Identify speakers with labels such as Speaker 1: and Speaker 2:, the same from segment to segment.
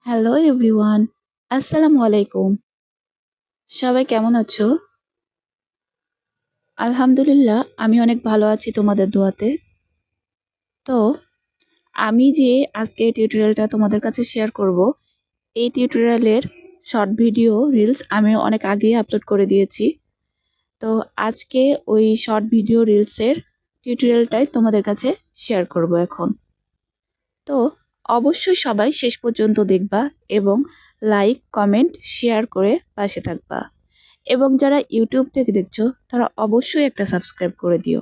Speaker 1: Hello everyone, আসসালামু আলাইকুম। সবাই কেমন আছো? আলহামদুলিল্লাহ, আমি অনেক ভালো আছি তোমাদের দোয়াতে। তো আমি যে আজকে টিউটোরিয়ালটা তোমাদের কাছে শেয়ার করব, এই টিউটোরিয়ালের শর্ট ভিডিও রিলস আমি অনেক আগেই আপলোড করে দিয়েছি। তো আজকে ওই শর্ট ভিডিও রিলসের টিউটোরিয়ালটাই তোমাদের কাছে শেয়ার করব এখন। তো অবশ্যই সবাই শেষ পর্যন্ত দেখবা এবং লাইক, কমেন্ট, শেয়ার করে পাশে থাকবা। এবং যারা ইউটিউব থেকে দেখছো তারা অবশ্যই একটা সাবস্ক্রাইব করে দিও।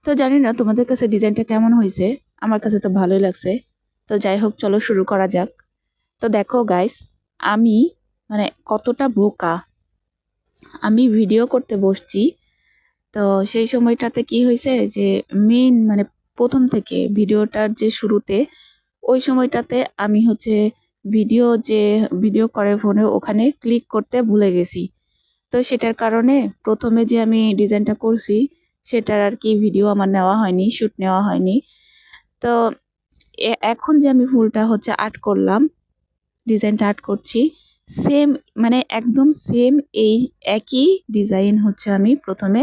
Speaker 1: তো জানি না তোমাদের কাছে ডিজাইনটা কেমন হয়েছে, আমার কাছে তো ভালোই লাগছে। তো যাই হোক, চলো শুরু করা যাক। তো দেখো গাইস, আমি কতটা বোকা। আমি ভিডিও করতে বসছি, তো সেই সময়টাতে কি হয়েছে যে মেইন প্রথম থেকে ভিডিওটার যে শুরুতে ওই সময়টাতে আমি ভিডিও করে ফোনে ওখানে ক্লিক করতে ভুলে গেছি। তো সেটার কারণে প্রথমে যে আমি ডিজাইনটা করছি সেটার আর কি ভিডিও আমার নেওয়া হয়নি, শ্যুট নেওয়া হয়নি। তো এখন যে আমি ফুলটা আর্ট করলাম, ডিজাইনটা আর্ট করছি, সেম একদম সেম এই একই ডিজাইন আমি প্রথমে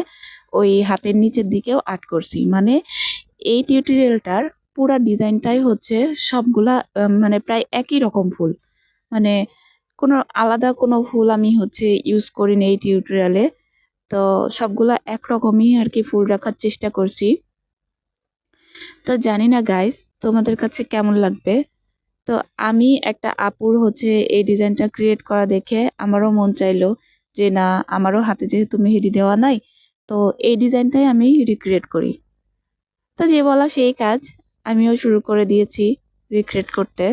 Speaker 1: ওই হাতের নিচের দিকেও আর্ট করছি। এই টিউটোরিয়ালটার পুরা ডিজাইনটাই সবগুলা প্রায় একই রকম ফুল। মানে কোনো আলাদা কোনো ফুল আমি ইউজ করিনি এই টিউটোরিয়ালে। তো সবগুলা একরকমই আর কি ফুল রাখার চেষ্টা করছি। তো জানি না গাইস তোমাদের কাছে কেমন লাগবে। তো আমি একটা আপুর এই ডিজাইনটা ক্রিয়েট করা দেখে আমারও মন চাইলো যে না, আমারও হাতে যেহেতু মেহেদি দেওয়া নাই, তো এই ডিজাইনটাই আমি রিক্রিয়েট করি। তো যে বলা সেই কাজ, আমিও শুরু করে দিয়েছি রিক্রিয়েট করতে।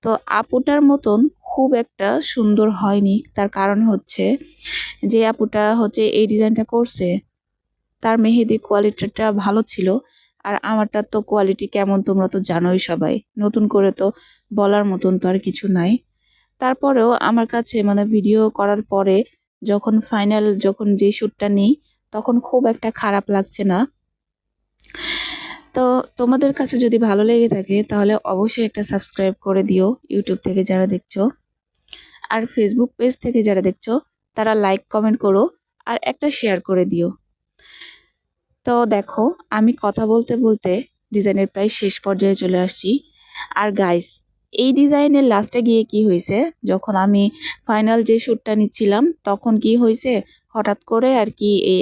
Speaker 1: তো আপুটার মতন খুব একটা সুন্দর হয়নি, তার কারণ যে আপুটা এই ডিজাইনটা করছে তার মেহেদি কোয়ালিটিটা ভালো ছিল। আর আমারটা তো কোয়ালিটি কেমন তোমরা তো জানোই সবাই, নতুন করে তো বলার মতন তো আর কিছু নাই। তারপরেও আমার কাছে ভিডিও করার পরে যখন যে শ্যুটটা নিই তখন খুব একটা খারাপ লাগছে না। তো তোমাদের কাছে যদি ভালো লেগে থাকে তাহলে অবশ্যই একটা সাবস্ক্রাইব করে দিও ইউটিউব থেকে যারা দেখছো। আর ফেসবুক পেজ থেকে যারা দেখছো তারা লাইক, কমেন্ট করো আর একটা শেয়ার করে দিও। তো দেখো, আমি কথা বলতে বলতে ডিজাইনের প্রায় শেষ পর্যায়ে চলে আসছি। আর গাইস, এই ডিজাইনের লাস্টে গিয়ে কি হয়েছে, যখন আমি ফাইনাল যে শ্যুটটা নিচ্ছিলাম তখন কি হয়েছে, হঠাৎ করে আর কি এই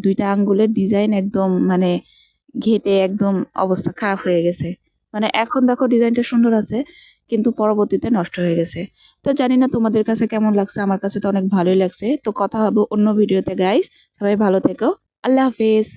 Speaker 1: দুইটা আঙ্গুলের ডিজাইন একদম ঘেটে একদম অবস্থা খারাপ হয়ে গেছে। এখন দেখো ডিজাইনটা সুন্দর আছে, কিন্তু পরবর্তীতে নষ্ট হয়ে গেছে। তো জানি না তোমাদের কাছে কেমন লাগছে, আমার কাছে তো অনেক ভালোই লাগছে। তো কথা হবে অন্য ভিডিওতে গাইস, সবাই ভালো থেকো, আল্লাহ হাফেজ।